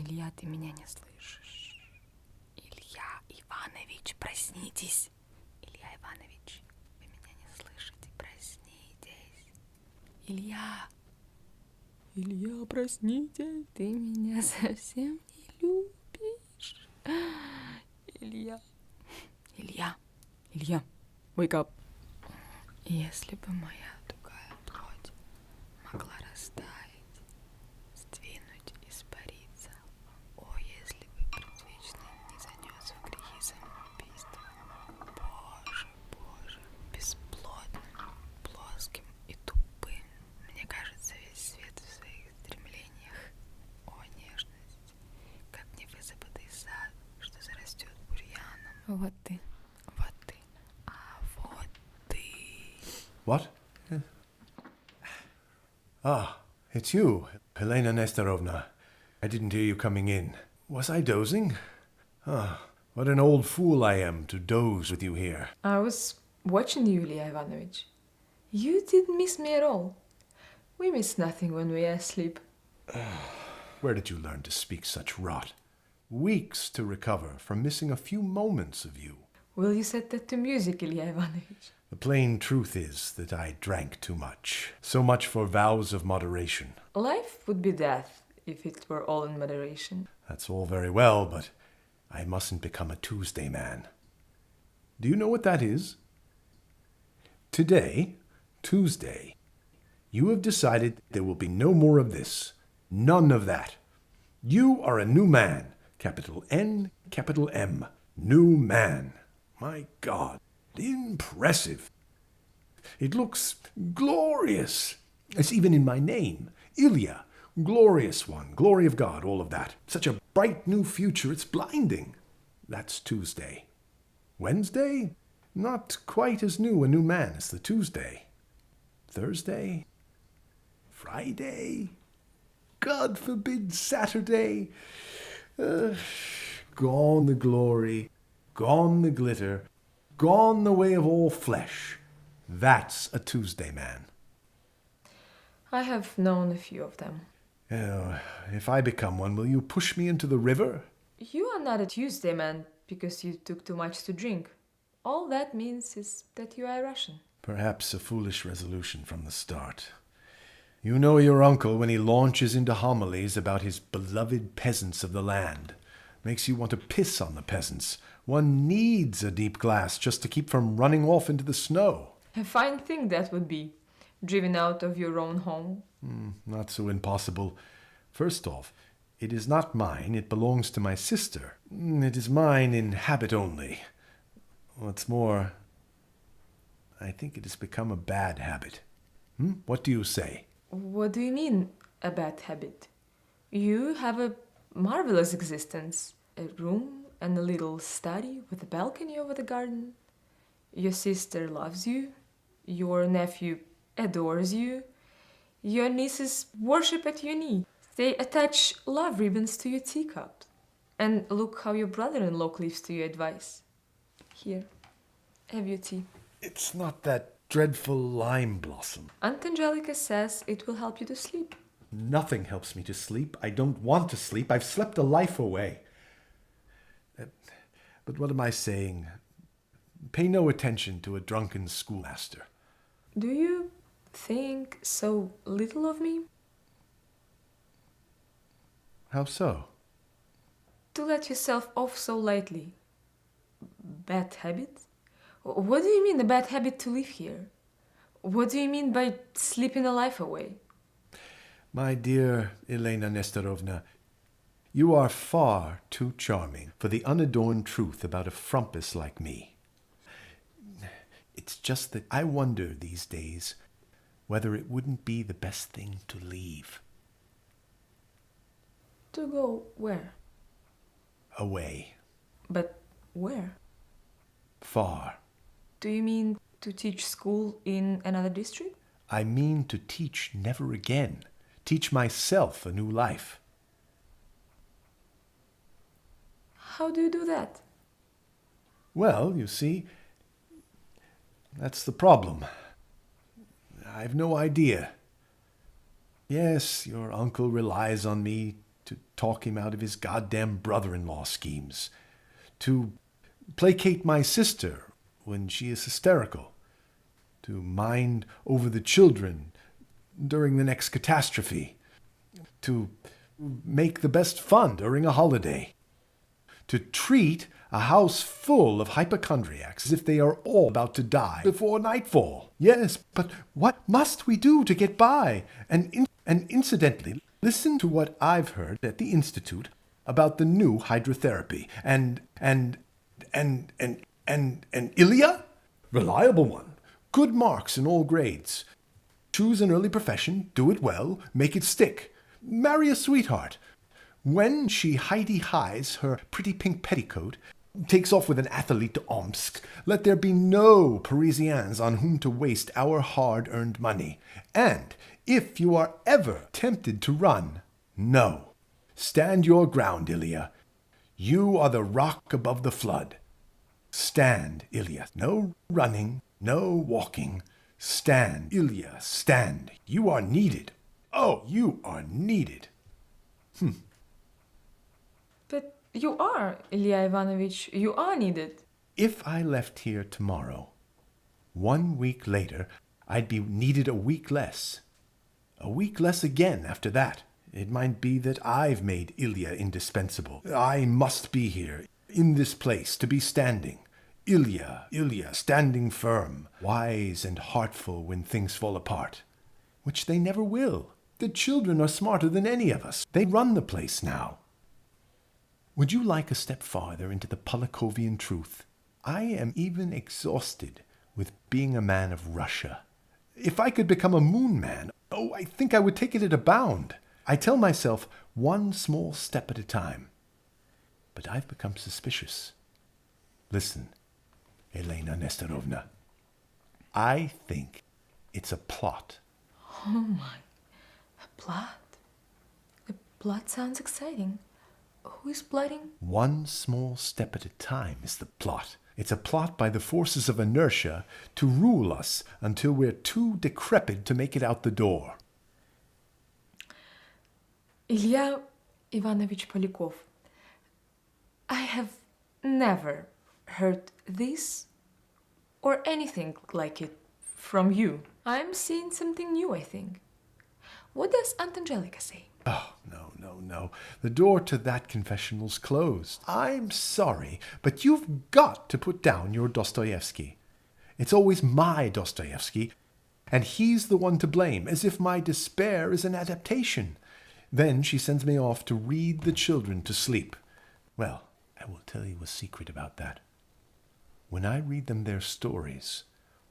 Илья, ты меня не слышишь. Илья Иванович, проснитесь. Илья Иванович, вы меня не слышите, проснитесь. Илья. Илья, проснитесь. Ты меня совсем не любишь. Илья. Илья. Илья, wake up. Если бы моя тугая плоть могла растаять, сдвинуть, испариться, о, если бы предвечный не занес в грехи самоубийства, Боже, Боже, бесплотным, плоским и тупым, мне кажется, весь свет в своих стремлениях, о, нежность, как невысыпатый сад, что зарастет бурьяном. Вот ты, а вот ты. What? Ah, it's you, Helena Nestorovna. I didn't hear you coming in. Was I dozing? Ah, what an old fool I am to doze with you here. I was watching you, Ilya Ivanovich. You didn't miss me at all. We miss nothing when we are asleep. Where did you learn to speak such rot? Weeks to recover from missing a few moments of you. Will you set that to music, Ilya Ivanovich? The plain truth is that I drank too much. So much for vows of moderation. Life would be death if it were all in moderation. That's all very well, but I mustn't become a Tuesday man. Do you know what that is? Today, Tuesday, you have decided there will be no more of this. None of that. You are a new man. Capital N, capital M. New man. My God. Impressive. It looks glorious. It's even in my name. Ilya. Glorious one. Glory of God. All of that. Such a bright new future. It's blinding. That's Tuesday. Wednesday? Not quite as new a new man as the Tuesday. Thursday? Friday? God forbid Saturday. Gone the glory. Gone the glitter. Gone the way of all flesh. That's a Tuesday man. I have known a few of them. If I become one, will you push me into the river? You are not a Tuesday man because you took too much to drink. All that means is that you are Russian. Perhaps a foolish resolution from the start. You know your uncle when he launches into homilies about his beloved peasants of the land. Makes you want to piss on the peasants. One needs a deep glass just to keep from running off into the snow. A fine thing that would be, driven out of your own home. Not so impossible. First off, it is not mine, it belongs to my sister. It is mine in habit only. What's more, I think it has become a bad habit. What do you say? What do you mean, a bad habit? You have a marvelous existence. A room and a little study with a balcony over the garden. Your sister loves you. Your nephew adores you. Your nieces worship at your knee. They attach love ribbons to your teacups. And look how your brother-in-law cleaves to your advice. Here, have your tea. It's not that dreadful lime blossom. Aunt Angelica says it will help you to sleep. Nothing helps me to sleep. I don't want to sleep. I've slept a life away. But what am I saying? Pay no attention to a drunken schoolmaster. Do you think so little of me? How so? To let yourself off so lightly. Bad habit? What do you mean a bad habit to live here? What do you mean by sleeping a life away? My dear Elena Nestorovna, you are far too charming for the unadorned truth about a frumpus like me. It's just that I wonder these days whether it wouldn't be the best thing to leave. To go where? Away. But where? Far. Do you mean to teach school in another district? I mean to teach never again. Teach myself a new life. How do you do that? Well, you see, that's the problem. I've no idea. Yes, your uncle relies on me to talk him out of his goddamn brother-in-law schemes, to placate my sister when she is hysterical, to mind over the children during the next catastrophe, to make the best fun during a holiday, to treat a house full of hypochondriacs as if they are all about to die before nightfall. Yes, but what must we do to get by? And incidentally, listen to what I've heard at the Institute about the new hydrotherapy. And Ilya? Reliable one. Good marks in all grades. Choose an early profession, do it well, make it stick. Marry a sweetheart. When she Heidi-highs her pretty pink petticoat, takes off with an athlete to Omsk, let there be no Parisians on whom to waste our hard-earned money. And if you are ever tempted to run, no. Stand your ground, Ilya. You are the rock above the flood. Stand, Ilya. No running, no walking. Stand, Ilya, stand. You are needed. Oh, you are needed. But you are, Ilya Ivanovich, you are needed. If I left here tomorrow, 1 week later, I'd be needed a week less. A week less again after that. It might be that I've made Ilya indispensable. I must be here, in this place, to be standing. Ilya, standing firm, wise and heartful when things fall apart. Which they never will. The children are smarter than any of us. They run the place now. Would you like a step farther into the Polikovian truth? I am even exhausted with being a man of Russia. If I could become a moon man, I think I would take it at a bound. I tell myself 1 small step at a time. But I've become suspicious. Listen, Elena Nestorovna, I think it's a plot. Oh my, a plot? A plot sounds exciting. Who is plotting? 1 small step at a time is the plot. It's a plot by the forces of inertia to rule us until we're too decrepit to make it out the door. Ilya Ivanovich Polyakov, I have never heard this or anything like it from you. I'm seeing something new, I think. What does Aunt Angelica say? Oh, no. The door to that confessional's closed. I'm sorry, but you've got to put down your Dostoevsky. It's always my Dostoevsky, and he's the one to blame, as if my despair is an adaptation. Then she sends me off to read the children to sleep. Well, I will tell you a secret about that. When I read them their stories,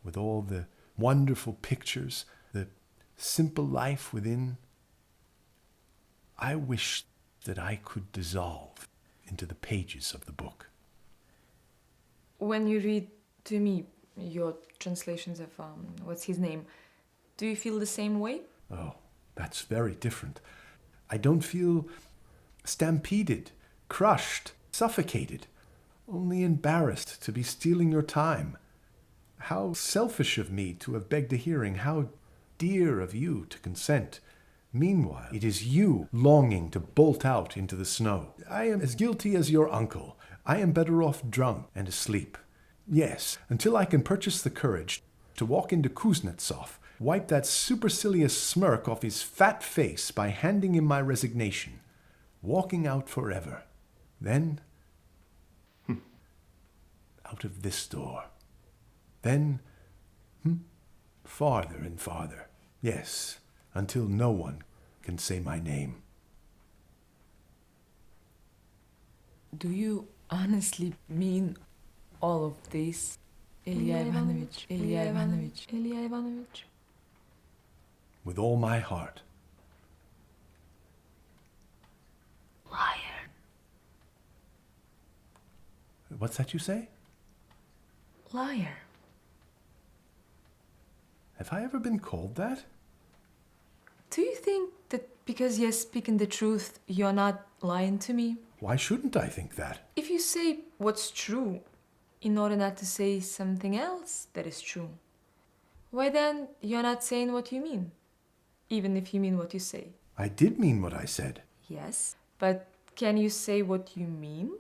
with all the wonderful pictures, the simple life within, I wish that I could dissolve into the pages of the book. When you read to me your translations of, what's his name, do you feel the same way? Oh, that's very different. I don't feel stampeded, crushed, suffocated, only embarrassed to be stealing your time. How selfish of me to have begged a hearing, how dear of you to consent. Meanwhile, it is you longing to bolt out into the snow. I am as guilty as your uncle. I am better off drunk and asleep. Yes, until I can purchase the courage to walk into Kuznetsov, wipe that supercilious smirk off his fat face by handing him my resignation, walking out forever. Then, out of this door. Then, farther and farther. Yes, until no one can say my name. Do you honestly mean all of this, Ilya Ivanovich? Ilya Ivanovich? Ilya Ivanovich? With all my heart. Liar. What's that you say? Liar. Have I ever been called that? Do you think that because you're speaking the truth, you're not lying to me? Why shouldn't I think that? If you say what's true in order not to say something else that is true, why then you're not saying what you mean, even if you mean what you say? I did mean what I said. Yes, But can you say what you mean?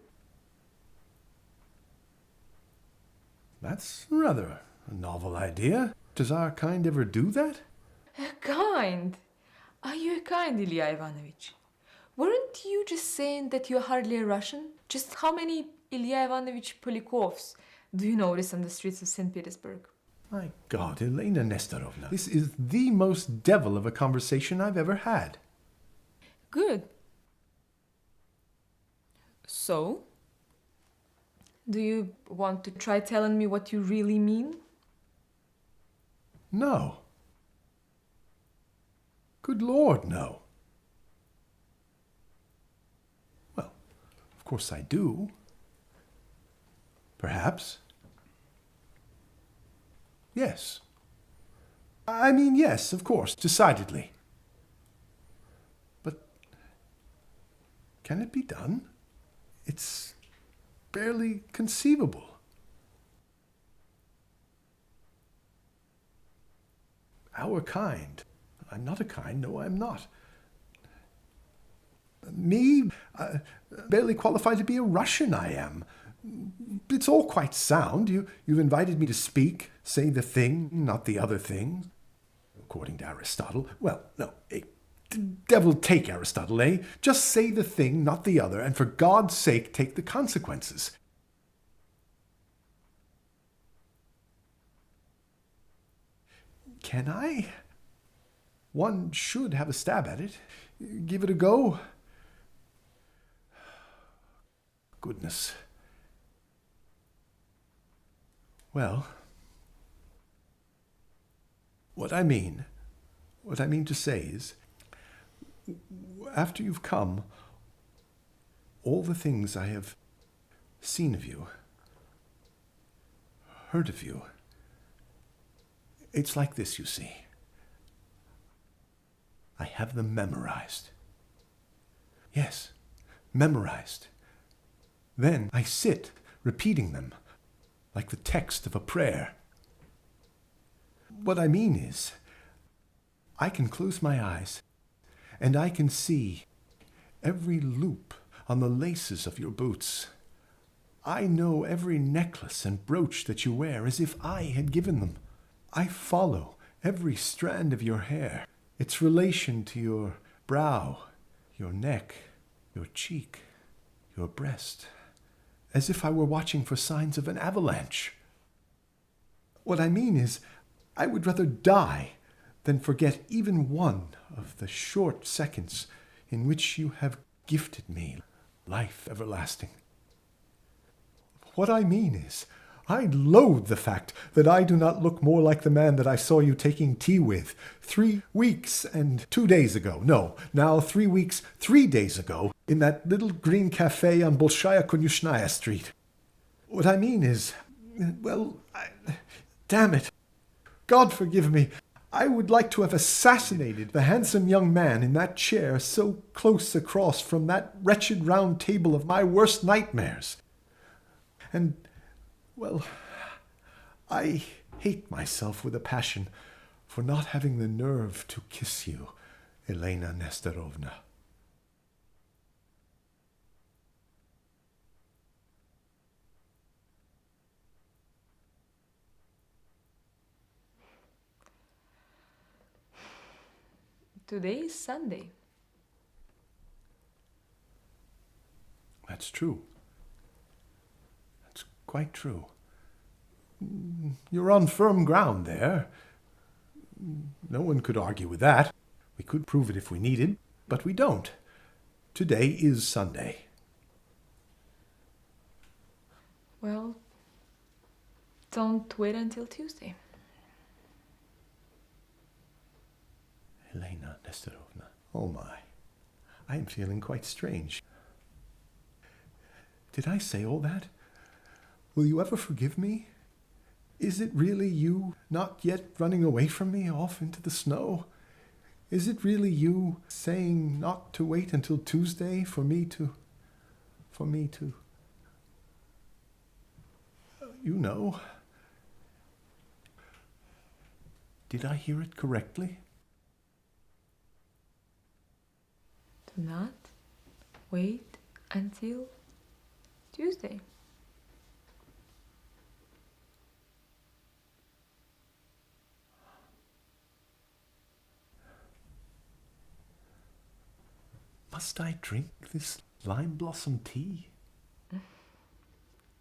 That's rather a novel idea. Does our kind ever do that? Kind? Are you a kind, Ilya Ivanovich? Weren't you just saying that you're hardly a Russian? Just how many Ilya Ivanovich Polikovs do you notice on the streets of St. Petersburg? My God, Elena Nestorovna, this is the most devil of a conversation I've ever had. Good. So, do you want to try telling me what you really mean? No. Good Lord, no. Well, of course I do. Perhaps. Yes. I mean, yes, of course, decidedly. But can it be done? It's barely conceivable. Our kind. I'm not a kind. No, I'm not. Me? Barely qualified to be a Russian, I am. It's all quite sound. You've invited me to speak, say the thing, not the other thing. According to Aristotle. Well, no. Devil take Aristotle, eh? Just say the thing, not the other, and for God's sake take the consequences. Can I? One should have a stab at it. Give it a go. Goodness. Well, what I mean to say is, after you've come, all the things I have seen of you, heard of you, it's like this, you see. I have them memorized. Yes, memorized. Then I sit repeating them like the text of a prayer. What I mean is, I can close my eyes and I can see every loop on the laces of your boots. I know every necklace and brooch that you wear as if I had given them. I follow every strand of your hair, its relation to your brow, your neck, your cheek, your breast, as if I were watching for signs of an avalanche. What I mean is, I would rather die than forget even one of the short seconds in which you have gifted me life everlasting. What I mean is, I loathe the fact that I do not look more like the man that I saw you taking tea with 3 weeks and 2 days ago. No, now 3 weeks, 3 days ago, in that little green cafe on Bolshaya Konyushnaya Street. What I mean is, well, damn it. God forgive me. I would like to have assassinated the handsome young man in that chair so close across from that wretched round table of my worst nightmares. And, well, I hate myself with a passion for not having the nerve to kiss you, Elena Nestorovna. Today is Sunday. That's true. That's quite true. You're on firm ground there. No one could argue with that. We could prove it if we needed, but we don't. Today is Sunday. Well, don't wait until Tuesday. Elena Nestorovna. Oh my. I am feeling quite strange. Did I say all that? Will you ever forgive me? Is it really you not yet running away from me off into the snow? Is it really you saying not to wait until Tuesday for me to... You know. Did I hear it correctly? Do not Wait until Tuesday. Must I drink this lime blossom tea?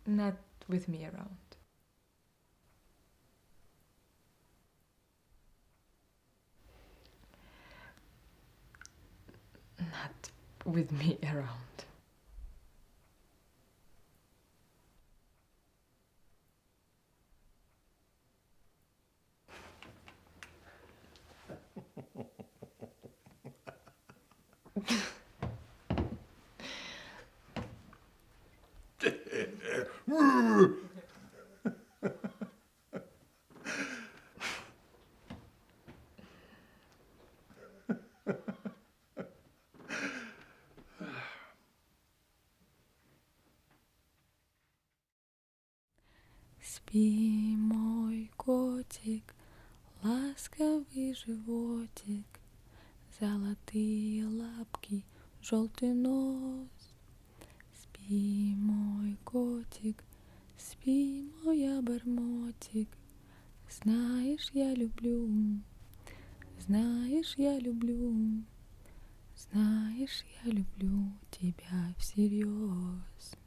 Not with me around. Not with me around. Спи, мой котик, ласковый животик, золотые лапки, желтый нос. Спи, мой котик, спи, мой обормотик. Знаешь, я люблю, знаешь, я люблю, знаешь, я люблю тебя всерьез.